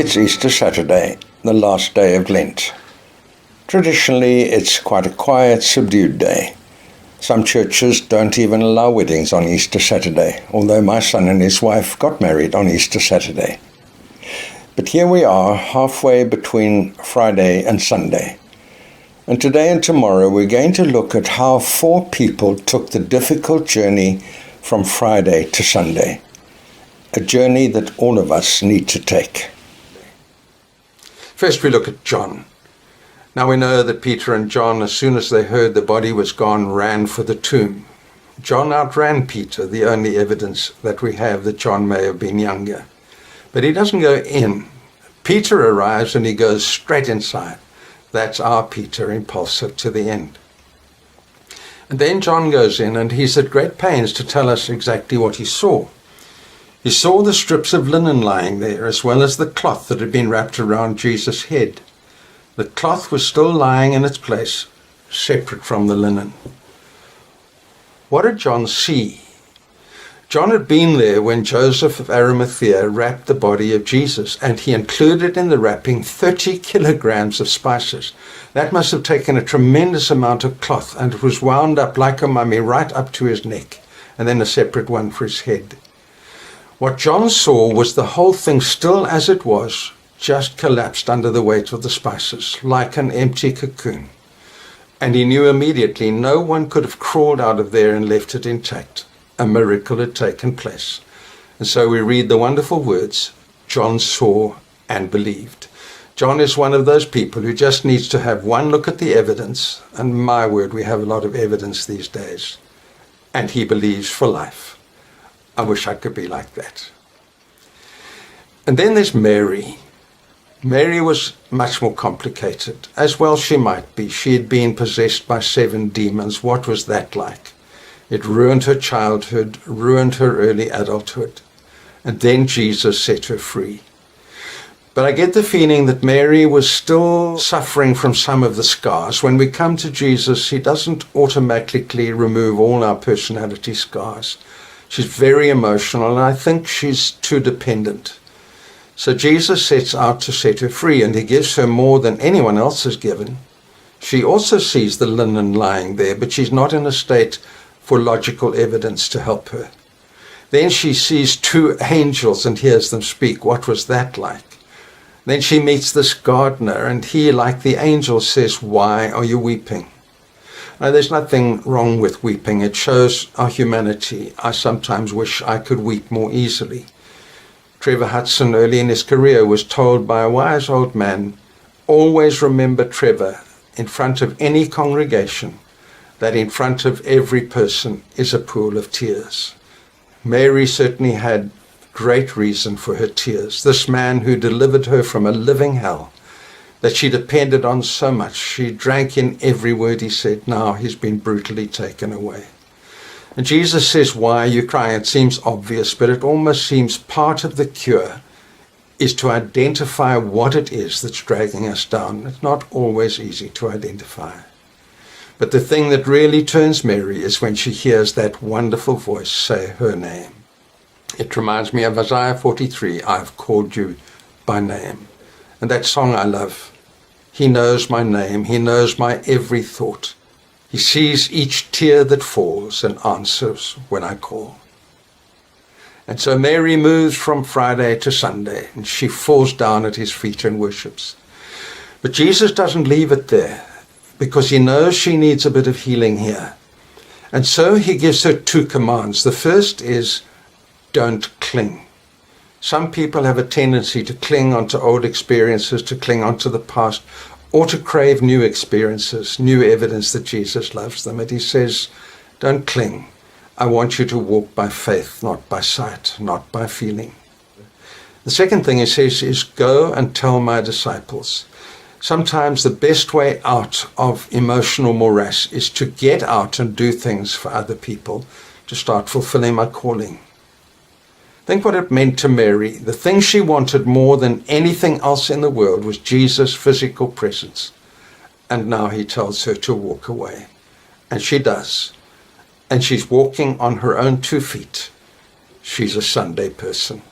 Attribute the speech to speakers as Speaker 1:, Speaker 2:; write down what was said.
Speaker 1: It's Easter Saturday, the last day of Lent. Traditionally, it's quite a quiet, subdued day. Some churches don't even allow weddings on Easter Saturday, although my son and his wife got married on Easter Saturday. But here we are, halfway between Friday and Sunday. And today and tomorrow we're going to look at how 4 people took the difficult journey from Friday to Sunday. A journey that all of us need to take. First we look at John. Now we know that Peter and John, as soon as they heard the body was gone, ran for the tomb. John outran Peter, the only evidence that we have that John may have been younger. But he doesn't go in. Peter arrives and he goes straight inside. That's our Peter, impulsive to the end. And then John goes in and he's at great pains to tell us exactly what he saw. He saw the strips of linen lying there, as well as the cloth that had been wrapped around Jesus' head. The cloth was still lying in its place, separate from the linen. What did John see? John had been there when Joseph of Arimathea wrapped the body of Jesus, and he included in the wrapping 30 kilograms of spices. That must have taken a tremendous amount of cloth, and it was wound up like a mummy right up to his neck, and then a separate one for his head. What John saw was the whole thing still as it was, just collapsed under the weight of the spices, like an empty cocoon. And he knew immediately no one could have crawled out of there and left it intact. A miracle had taken place. And so we read the wonderful words, John saw and believed. John is one of those people who just needs to have one look at the evidence, and my word, we have a lot of evidence these days, and he believes for life. I wish I could be like that. And then there's Mary. Mary was much more complicated. As well she might be. She had been possessed by 7 demons. What was that like? It ruined her childhood, ruined her early adulthood. And then Jesus set her free. But I get the feeling that Mary was still suffering from some of the scars. When we come to Jesus, he doesn't automatically remove all our personality scars. She's very emotional, and I think she's too dependent. So Jesus sets out to set her free, and he gives her more than anyone else has given. She also sees the linen lying there, but she's not in a state for logical evidence to help her. Then she sees 2 angels and hears them speak. What was that like? Then she meets this gardener, and he, like the angel, says, "Why are you weeping?" Now, there's nothing wrong with weeping. It shows our humanity. I sometimes wish I could weep more easily. Trevor Hudson, early in his career, was told by a wise old man, always remember, Trevor, in front of any congregation, that in front of every person is a pool of tears. Mary certainly had great reason for her tears. This man who delivered her from a living hell, that she depended on so much. She drank in every word he said. Now he's been brutally taken away. And Jesus says, "Why are you crying?" It seems obvious, but it almost seems part of the cure is to identify what it is that's dragging us down. It's not always easy to identify. But the thing that really turns Mary is when she hears that wonderful voice say her name. It reminds me of Isaiah 43, "I've called you by name." And that song I love. He knows my name. He knows my every thought. He sees each tear that falls and answers when I call. And so Mary moves from Friday to Sunday, and she falls down at his feet and worships. But Jesus doesn't leave it there, because he knows she needs a bit of healing here. And so he gives her 2 commands. The first is, don't cling. Some people have a tendency to cling onto old experiences, to cling onto the past, or to crave new experiences, new evidence that Jesus loves them. And he says, don't cling. I want you to walk by faith, not by sight, not by feeling. The second thing he says is, go and tell my disciples. Sometimes the best way out of emotional morass is to get out and do things for other people, to start fulfilling my calling. Think what it meant to Mary. The thing she wanted more than anything else in the world was Jesus' physical presence. And now he tells her to walk away. And she does. And she's walking on her own 2 feet. She's a Sunday person.